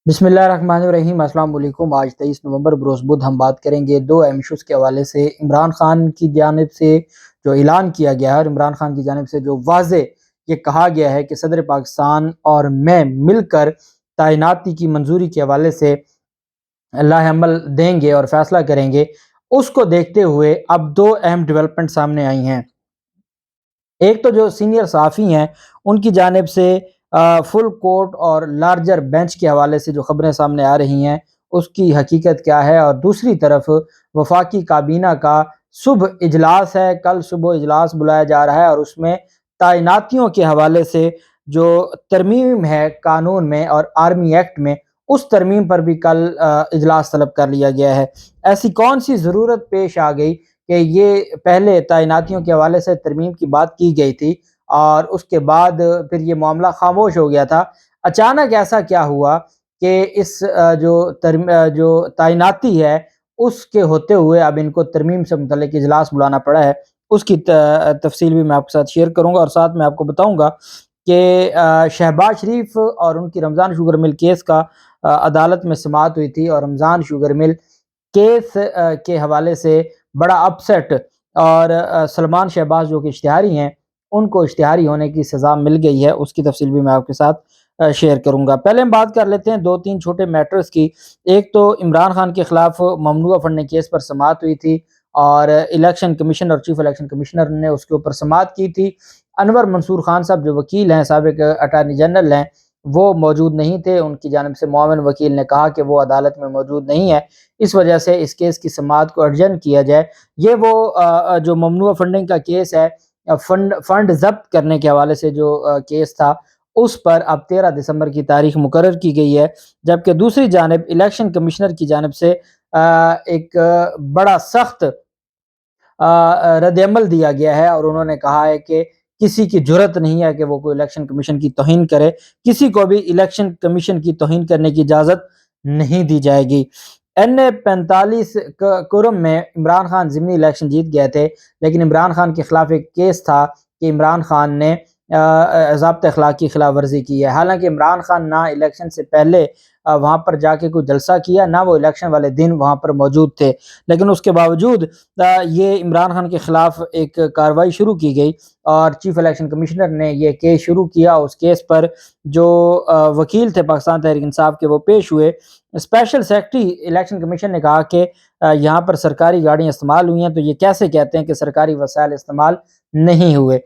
بسم اللہ الرحمن الرحیم۔ السلام علیکم۔ آج 23 نومبر بروز بدھ ہم بات کریں گے دو اہم ایشوز کے حوالے سے۔ عمران خان کی جانب سے جو اعلان کیا گیا ہے اور عمران خان کی جانب سے جو واضح یہ کہا گیا ہے کہ صدر پاکستان اور میں مل کر تعیناتی کی منظوری کے حوالے سے لاہ عمل دیں گے اور فیصلہ کریں گے، اس کو دیکھتے ہوئے اب دو اہم ڈیولپمنٹ سامنے آئی ہیں۔ ایک تو جو سینئر صحافی ہیں ان کی جانب سے فل کورٹ اور لارجر بینچ کے حوالے سے جو خبریں سامنے آ رہی ہیں اس کی حقیقت کیا ہے، اور دوسری طرف وفاقی کابینہ کا صبح اجلاس ہے، کل صبح اجلاس بلایا جا رہا ہے اور اس میں تعیناتیوں کے حوالے سے جو ترمیم ہے قانون میں اور آرمی ایکٹ میں، اس ترمیم پر بھی کل اجلاس طلب کر لیا گیا ہے۔ ایسی کون سی ضرورت پیش آ گئی کہ یہ پہلے تعیناتیوں کے حوالے سے ترمیم کی بات کی گئی تھی اور اس کے بعد پھر یہ معاملہ خاموش ہو گیا تھا؟ اچانک ایسا کیا ہوا کہ اس جو تعیناتی ہے اس کے ہوتے ہوئے اب ان کو ترمیم سے متعلق اجلاس بلانا پڑا ہے؟ اس کی تفصیل بھی میں آپ کے ساتھ شیئر کروں گا، اور ساتھ میں آپ کو بتاؤں گا کہ شہباز شریف اور ان کی رمضان شوگر مل کیس کا عدالت میں سماعت ہوئی تھی، اور رمضان شوگر مل کیس کے حوالے سے بڑا اپسیٹ، اور سلمان شہباز جو کہ اشتہاری ہیں ان کو اشتہاری ہونے کی سزا مل گئی ہے، اس کی تفصیل بھی میں آپ کے ساتھ شیئر کروں گا۔ پہلے ہم بات کر لیتے ہیں دو تین چھوٹے میٹرز کی۔ ایک تو عمران خان کے خلاف ممنوعہ فنڈنگ کیس پر سماعت ہوئی تھی اور الیکشن کمیشن اور چیف الیکشن کمشنر نے اس کے اوپر سماعت کی تھی۔ انور منصور خان صاحب جو وکیل ہیں، سابق اٹارنی جنرل ہیں، وہ موجود نہیں تھے۔ ان کی جانب سے معاون وکیل نے کہا کہ وہ عدالت میں موجود نہیں ہے، اس وجہ سے اس کیس کی سماعت کو ارجنٹ کیا جائے۔ یہ وہ جو ممنوعہ فنڈنگ کا کیس ہے، فنڈ ضبط کرنے کے حوالے سے جو کیس تھا، اس پر اب 13 دسمبر کی تاریخ مقرر کی گئی ہے، جبکہ دوسری جانب الیکشن کمشنر کی جانب سے ایک بڑا سخت رد عمل دیا گیا ہے، اور انہوں نے کہا ہے کہ کسی کی جرت نہیں ہے کہ وہ کوئی الیکشن کمیشن کی توہین کرے، کسی کو بھی الیکشن کمیشن کی توہین کرنے کی اجازت نہیں دی جائے گی۔ NA-45 کرم میں عمران خان ضمنی الیکشن جیت گئے تھے، لیکن عمران خان کے خلاف ایک کیس تھا کہ عمران خان نے ضابطۂ اخلاق کی خلاف ورزی کی ہے۔ حالانکہ عمران خان نہ الیکشن سے پہلے وہاں پر جا کے کوئی جلسہ کیا، نہ وہ الیکشن والے دن وہاں پر موجود تھے، لیکن اس کے باوجود یہ عمران خان کے خلاف ایک کارروائی شروع کی گئی اور چیف الیکشن کمشنر نے یہ کیس شروع کیا۔ اس کیس پر جو وکیل تھے پاکستان تحریک انصاف کے وہ پیش ہوئے۔ اسپیشل سیکرٹری الیکشن کمیشن نے کہا کہ یہاں پر سرکاری گاڑیاں استعمال ہوئی ہیں، تو یہ کیسے کہتے ہیں کہ سرکاری وسائل استعمال نہیں ہوئے؟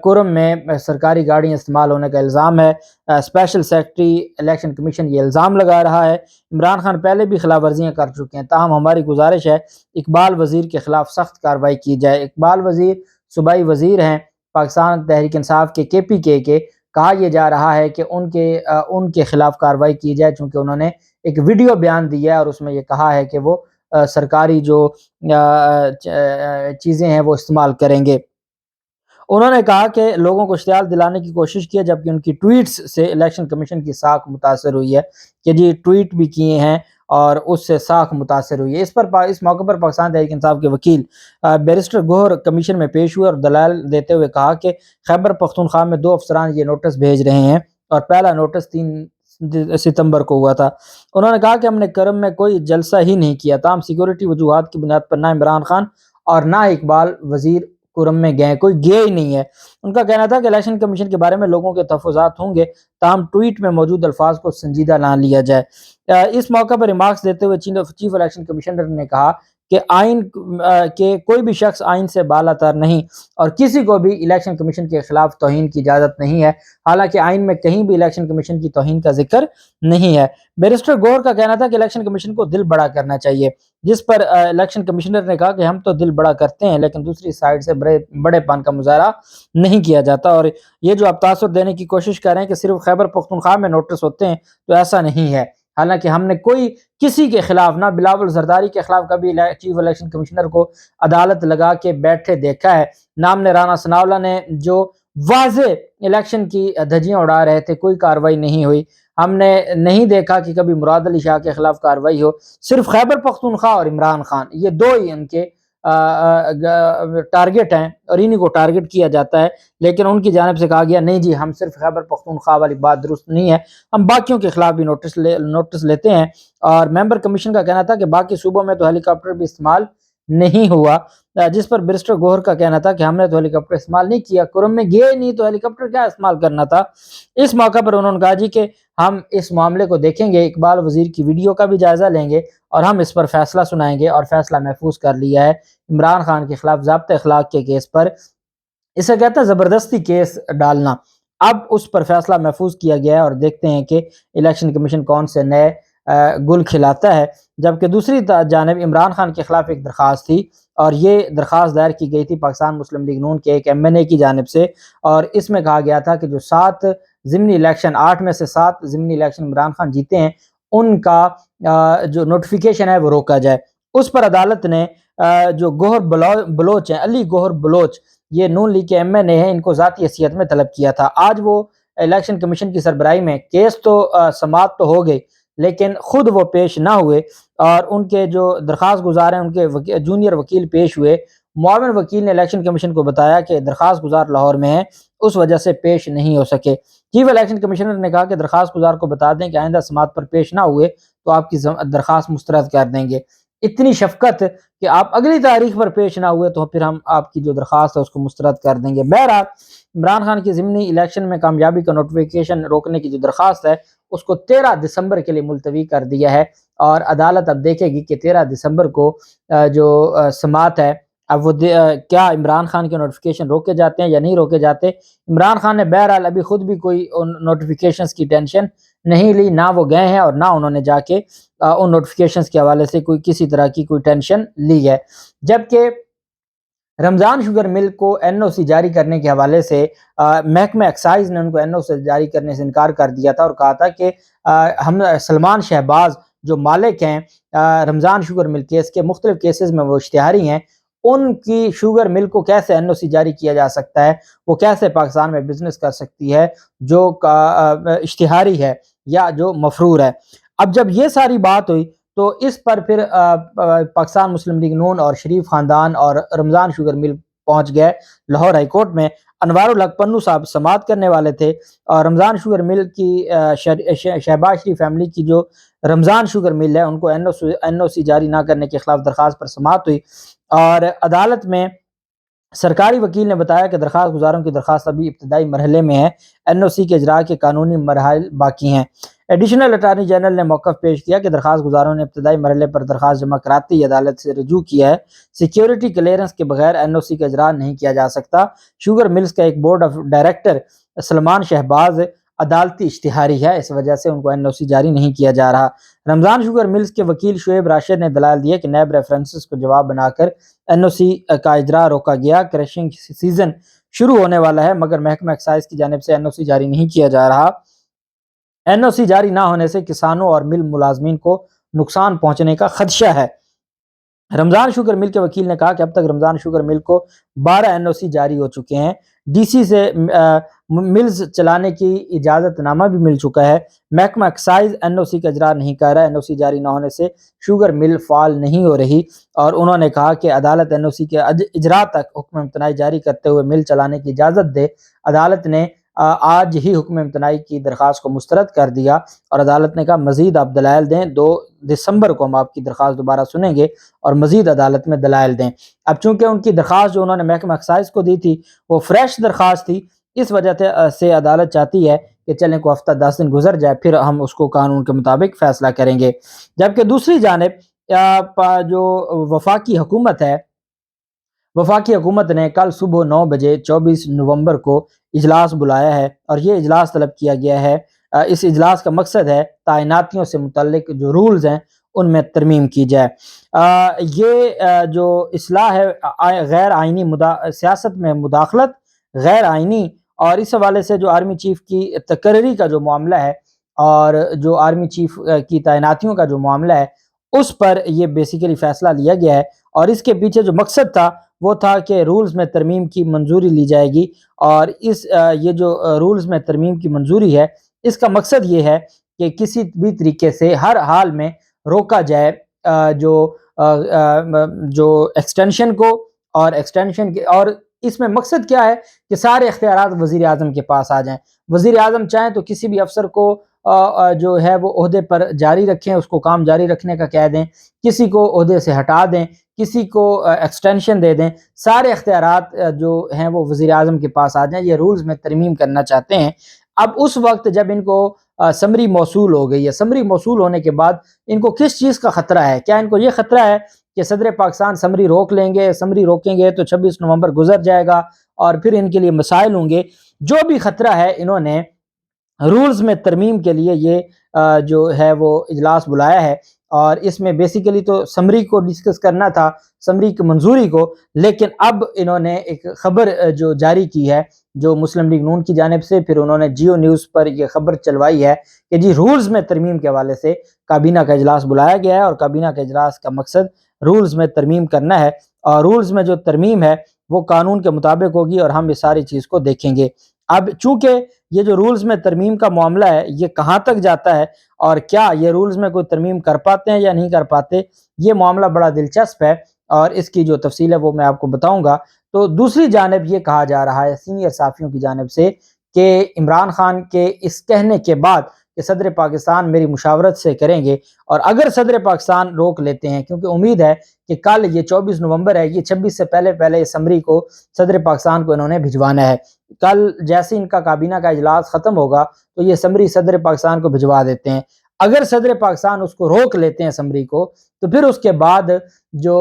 کرم میں سرکاری گاڑیاں استعمال ہونے کا الزام ہے۔ اسپیشل سیکرٹری الیکشن کمیشن یہ الزام لگا رہا ہے۔ عمران خان پہلے بھی خلاف ورزیاں کر چکے ہیں، تاہم ہماری گزارش ہے اقبال وزیر کے خلاف سخت کارروائی کی جائے۔ اقبال وزیر صوبائی وزیر ہیں پاکستان تحریک انصاف کے KPK کے۔ کہا یہ جا رہا ہے کہ ان کے خلاف کارروائی کی جائے، چونکہ انہوں نے ایک ویڈیو بیان دیا ہے اور اس میں یہ کہا ہے کہ وہ سرکاری جو چیزیں ہیں وہ استعمال کریں گے۔ انہوں نے کہا کہ لوگوں کو اشتعال دلانے کی کوشش کی ہے، جبکہ ان کی ٹویٹس سے الیکشن کمیشن کی ساکھ متاثر ہوئی ہے کہ جی ٹویٹ بھی کیے ہیں اور اس سے ساکھ متاثر ہوئی ہے۔ اس موقع پر پاکستان تحریک انصاف کے وکیل بیرسٹر گوہر کمیشن میں پیش ہوئے اور دلائل دیتے ہوئے کہا کہ خیبر پختونخوا میں 2 افسران یہ نوٹس بھیج رہے ہیں، اور پہلا نوٹس 3 ستمبر کو ہوا تھا۔ انہوں نے کہا کہ ہم نے کرم میں کوئی جلسہ ہی نہیں کیا، تاہم سیکورٹی وجوہات کی بنیاد پر نہ عمران خان اور نہ اقبال وزیر کرم میں گئے، کوئی گیا ہی نہیں ہے۔ ان کا کہنا تھا کہ الیکشن کمیشن کے بارے میں لوگوں کے تحفظات ہوں گے، تاہم ٹویٹ میں موجود الفاظ کو سنجیدہ نہ لیا جائے۔ اس موقع پر ریمارکس دیتے ہوئے چیف الیکشن کمشنر نے کہا کہ کوئی بھی شخص آئین سے بالاتر نہیں اور کسی کو بھی الیکشن کمیشن کے خلاف توہین کی اجازت نہیں ہے، حالانکہ آئین میں کہیں بھی الیکشن کمیشن کی توہین کا ذکر نہیں ہے۔ بیرسٹر گور کا کہنا تھا کہ الیکشن کمیشن کو دل بڑا کرنا چاہیے، جس پر الیکشن کمشنر نے کہا کہ ہم تو دل بڑا کرتے ہیں، لیکن دوسری سائڈ سے بڑے پن کا مظاہرہ نہیں کیا جاتا، اور یہ جو آپ تاثر دینے کی کوشش کر رہے ہیں کہ صرف خیبر پختونخوا میں نوٹس ہوتے ہیں، تو ایسا نہیں ہے۔ حالانکہ ہم نے کسی کے خلاف، نہ بلاول زرداری کے خلاف کبھی چیف الیکشن کمشنر کو عدالت لگا کے بیٹھے دیکھا ہے، نام نے رانا ثناءاللہ نے جو واضح الیکشن کی دھجیاں اڑا رہے تھے، کوئی کارروائی نہیں ہوئی۔ ہم نے نہیں دیکھا کہ کبھی مراد علی شاہ کے خلاف کارروائی ہو۔ صرف خیبر پختونخوا اور عمران خان، یہ 2 ہی ان کے ٹارگٹ ہیں اور انہی کو ٹارگٹ کیا جاتا ہے، لیکن ان کی جانب سے کہا گیا نہیں جی ہم صرف خیبر پختونخوا والی بات درست نہیں ہے، ہم باقیوں کے خلاف بھی نوٹس لیتے ہیں۔ اور ممبر کمیشن کا کہنا تھا کہ باقی صوبوں میں تو ہیلی کاپٹر بھی استعمال نہیں ہوا، جس پر بیرسٹر گوہر کا کہنا تھا کہ ہم نے تو ہیلی کاپٹر استعمال نہیں کیا، کرم میں گئے نہیں تو ہیلی کاپٹر کیا استعمال کرنا تھا۔ اس موقع پر انہوں نے کہا جی کہ ہم اس معاملے کو دیکھیں گے، اقبال وزیر کی ویڈیو کا بھی جائزہ لیں گے اور ہم اس پر فیصلہ سنائیں گے، اور فیصلہ محفوظ کر لیا ہے عمران خان کے خلاف ضابطۂ اخلاق کے کیس پر۔ اسے کہتا ہے زبردستی کیس ڈالنا۔ اب اس پر فیصلہ محفوظ کیا گیا ہے اور دیکھتے ہیں کہ الیکشن کمیشن کون سے نئے گل کھلاتا ہے۔ جبکہ دوسری جانب عمران خان کے خلاف ایک درخواست تھی، اور یہ درخواست دائر کی گئی تھی پاکستان مسلم لیگ نون کے ایک MNA کی جانب سے، اور اس میں کہا گیا تھا کہ جو 7 ضمنی الیکشن، 8 میں سے 7 ضمنی الیکشن عمران خان جیتے ہیں، ان کا جو نوٹیفیکیشن ہے وہ روکا جائے۔ اس پر عدالت نے جو گوہر بلوچ ہیں، علی گوہر بلوچ، یہ نون لیگ کے MNA ہیں، ان کو ذاتی حیثیت میں طلب کیا تھا۔ آج وہ الیکشن کمیشن کی سربراہی میں کیس تو سماعت تو ہو گئی، لیکن خود وہ پیش نہ ہوئے، اور ان کے جو درخواست گزار ہیں ان کے جونیئر وکیل پیش ہوئے۔ معاون وکیل نے الیکشن کمیشن کو بتایا کہ درخواست گزار لاہور میں ہیں، اس وجہ سے پیش نہیں ہو سکے۔ چیف الیکشن کمشنر نے کہا کہ درخواست گزار کو بتا دیں کہ آئندہ سماعت پر پیش نہ ہوئے تو آپ کی درخواست مسترد کر دیں گے۔ اتنی شفقت کہ آپ اگلی تاریخ پر پیش نہ ہوئے تو پھر ہم آپ کی جو درخواست ہے اس کو مسترد کر دیں گے۔ بہرحال عمران خان کی ضمنی الیکشن میں کامیابی کا نوٹیفیکیشن روکنے کی جو درخواست ہے اس کو 13 دسمبر کے لیے ملتوی کر دیا ہے، اور عدالت اب دیکھے گی کہ 13 دسمبر کو جو سماعت ہے اب وہ کیا عمران خان کے نوٹیفیکیشن روکے جاتے ہیں یا نہیں روکے جاتے۔ عمران خان نے بہرحال ابھی خود بھی کوئی ان نوٹیفیکیشنز کی ٹینشن نہیں لی، نہ وہ گئے ہیں اور نہ انہوں نے جا کے ان نوٹیفیکیشنز کے حوالے سے کوئی کسی طرح کی کوئی ٹینشن لی ہے۔ جبکہ رمضان شوگر مل کو NOC جاری کرنے کے حوالے سے محکمہ ایکسائز نے ان کو NOC جاری کرنے سے انکار کر دیا تھا، اور کہا تھا کہ ہم سلمان شہباز جو مالک ہیں رمضان شوگر مل کیس کے، مختلف کیسز میں وہ اشتہاری ہیں، ان کی شوگر مل کو کیسے NOC جاری کیا جا سکتا ہے، وہ کیسے پاکستان میں بزنس کر سکتی ہے جو اشتہاری ہے یا جو مفرور ہے۔ اب جب یہ ساری بات ہوئی تو اس پر پھر پاکستان مسلم لیگ نون اور شریف خاندان اور رمضان شوگر مل پہنچ گئے لاہور ہائی کورٹ میں۔ انوار الحق پنو صاحب سماعت کرنے والے تھے، اور رمضان شوگر مل کی شہباز شریف فیملی کی جو رمضان شوگر مل ہے ان کو NOC جاری نہ کرنے کے خلاف درخواست پر سماعت ہوئی، اور عدالت میں سرکاری وکیل نے بتایا کہ درخواست گزاروں کی درخواست ابھی ابتدائی مرحلے میں ہے، NOC کے اجراء کے قانونی مراحل باقی ہیں۔ ایڈیشنل اٹارنی جنرل نے موقف پیش کیا کہ درخواست گزاروں نے ابتدائی مرحلے پر درخواست جمع کراتے ہی عدالت سے رجوع کیا ہے، سیکیورٹی کلیئرنس کے بغیر NOC کا اجراء نہیں کیا جا سکتا۔ شوگر ملز کا ایک board of director Salman Shahbaz عدالتی اشتہاری ہے، اس وجہ سے ان کو NOC جاری نہیں کیا جا رہا۔ رمضان شوگر ملز کے وکیل شعیب راشد نے دلائل دیے کہ نیب ریفرنسز کو جواب بنا کر NOC کا اجراء روکا گیا، کریشنگ سیزن شروع ہونے والا ہے مگر محکمہ ایکسائز کی جانب سے NOC جاری نہیں کیا جا رہا۔ NOC جاری نہ ہونے سے کسانوں اور مل ملازمین کو نقصان پہنچنے کا خدشہ ہے۔ رمضان شوگر مل کے وکیل نے کہا کہ اب تک رمضان شوگر مل کو 12 NOC جاری ہو چکے ہیں، DC سے ملز چلانے کی اجازت نامہ بھی مل چکا ہے، محکمہ ایکسائز NOC کا اجراء نہیں کر رہا، NOC جاری نہ ہونے سے شوگر مل فعال نہیں ہو رہی، اور انہوں نے کہا کہ عدالت NOC کے اجراء تک حکم امتناعی جاری کرتے ہوئے مل چلانے کی اجازت دے۔ عدالت نے آج ہی حکم امتناعی کی درخواست کو مسترد کر دیا، اور عدالت نے کہا مزید آپ دلائل دیں، 2 دسمبر کو ہم آپ کی درخواست دوبارہ سنیں گے اور مزید عدالت میں دلائل دیں۔ اب چونکہ ان کی درخواست جو انہوں نے محکمہ ایکسائز کو دی تھی وہ فریش درخواست تھی، اس وجہ سے عدالت چاہتی ہے کہ چلیں کو ہفتہ 10 دن گزر جائے پھر ہم اس کو قانون کے مطابق فیصلہ کریں گے۔ جبکہ دوسری جانب جو وفاقی حکومت ہے، وفاقی حکومت نے کل صبح 9 بجے 24 نومبر کو اجلاس بلایا ہے، اور یہ اجلاس طلب کیا گیا ہے۔ اس اجلاس کا مقصد ہے تعیناتیوں سے متعلق جو رولز ہیں ان میں ترمیم کی جائے۔ یہ جو اصلاح ہے غیر آئینی سیاست میں مداخلت غیر آئینی، اور اس حوالے سے جو آرمی چیف کی تقرری کا جو معاملہ ہے اور جو آرمی چیف کی تعیناتیوں کا جو معاملہ ہے اس پر یہ بیسیکلی فیصلہ لیا گیا ہے، اور اس کے پیچھے جو مقصد تھا وہ تھا کہ رولز میں ترمیم کی منظوری لی جائے گی، اور یہ جو رولز میں ترمیم کی منظوری ہے اس کا مقصد یہ ہے کہ کسی بھی طریقے سے ہر حال میں روکا جائے جو جو ایکسٹینشن کو اور ایکسٹینشن کے، اور اس میں مقصد کیا ہے کہ سارے اختیارات وزیر اعظم کے پاس آ جائیں. وزیر اعظم چاہیں تو کسی بھی افسر کو جو ہے وہ عہدے پر جاری رکھیں، اس کو کام جاری رکھنے کا کہہ دیں، کسی کو عہدے سے ہٹا دیں، کسی کو ایکسٹینشن دے دیں. سارے اختیارات جو ہیں وہ وزیر اعظم کے پاس آ جائیں. یہ رولز میں ترمیم کرنا چاہتے ہیں. اب اس وقت جب ان کو سمری موصول ہو گئی ہے، سمری موصول ہونے کے بعد ان کو کس چیز کا خطرہ ہے؟ کیا ان کو یہ خطرہ ہے کہ صدر پاکستان سمری روک لیں گے، سمری روکیں گے تو 26 نومبر گزر جائے گا اور پھر ان کے لیے مسائل ہوں گے؟ جو بھی خطرہ ہے، انہوں نے رولز میں ترمیم کے لیے یہ جو ہے وہ اجلاس بلایا ہے. اور اس میں بیسیکلی تو سمری کو ڈسکس کرنا تھا، سمری کی منظوری کو، لیکن اب انہوں نے ایک خبر جو جاری کی ہے جو مسلم لیگ نون کی جانب سے، پھر انہوں نے جیو نیوز پر یہ خبر چلوائی ہے کہ جی رولز میں ترمیم کے حوالے سے کابینہ کا اجلاس بلایا گیا ہے اور کابینہ کے اجلاس کا مقصد رولز میں ترمیم کرنا ہے. اور رولز میں جو ترمیم ہے وہ قانون کے مطابق ہوگی اور ہم اس ساری چیز کو دیکھیں گے. اب چونکہ یہ جو رولز میں ترمیم کا معاملہ ہے یہ کہاں تک جاتا ہے اور کیا یہ رولز میں کوئی ترمیم کر پاتے ہیں یا نہیں کر پاتے، یہ معاملہ بڑا دلچسپ ہے اور اس کی جو تفصیل ہے وہ میں آپ کو بتاؤں گا. تو دوسری جانب یہ کہا جا رہا ہے سینئر صحافیوں کی جانب سے کہ عمران خان کے اس کہنے کے بعد کہ صدر پاکستان میری مشاورت سے کریں گے، اور اگر صدر پاکستان روک لیتے ہیں، کیونکہ امید ہے کہ کل یہ 24 نومبر ہے، یہ 26 سے پہلے اس سمری کو صدر پاکستان کو انہوں نے بھجوانا ہے. کل جیسے ان کا کابینہ کا اجلاس ختم ہوگا تو یہ سمری صدر پاکستان کو بھجوا دیتے ہیں. اگر صدر پاکستان اس کو روک لیتے ہیں سمری کو، تو پھر اس کے بعد جو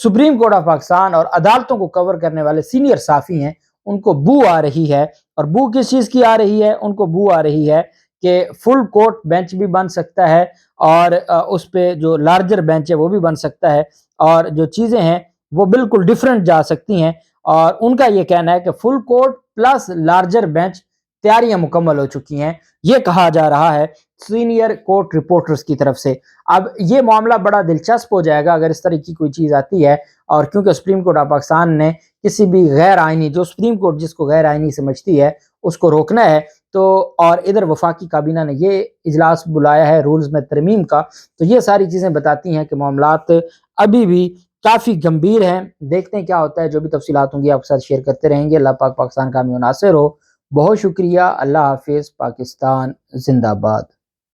سپریم کورٹ آف پاکستان اور عدالتوں کو کور کرنے والے سینئر صحافی ہیں ان کو بو آ رہی ہے. اور بو کس چیز کی آ رہی ہے؟ ان کو بو آ رہی ہے کہ فل کورٹ بینچ بھی بن سکتا ہے اور اس پہ جو لارجر بینچ ہے وہ بھی بن سکتا ہے، اور جو چیزیں ہیں وہ بالکل ڈیفرنٹ جا سکتی ہیں. اور ان کا یہ کہنا ہے کہ full court plus larger bench تیاریاں مکمل ہو چکی ہیں، یہ کہا جا رہا ہے سینئر کورٹ رپورٹرز کی طرف سے. اب یہ معاملہ بڑا دلچسپ ہو جائے گا اگر اس طرح کی کوئی چیز آتی ہے، اور کیونکہ سپریم کورٹ آف پاکستان نے کسی بھی غیر آئینی، جو سپریم کورٹ جس کو غیر آئینی سمجھتی ہے، اس کو روکنا ہے. تو اور ادھر وفاقی کابینہ نے یہ اجلاس بلایا ہے رولز میں ترمیم کا. تو یہ ساری چیزیں بتاتی ہیں کہ معاملات ابھی بھی کافی گمبھیر ہیں. دیکھتے ہیں کیا ہوتا ہے، جو بھی تفصیلات ہوں گی آپ کے ساتھ شیئر کرتے رہیں گے. اللہ پاک پاکستان کا حامی و ناصر ہو. بہت شکریہ. اللہ حافظ. پاکستان زندہ باد.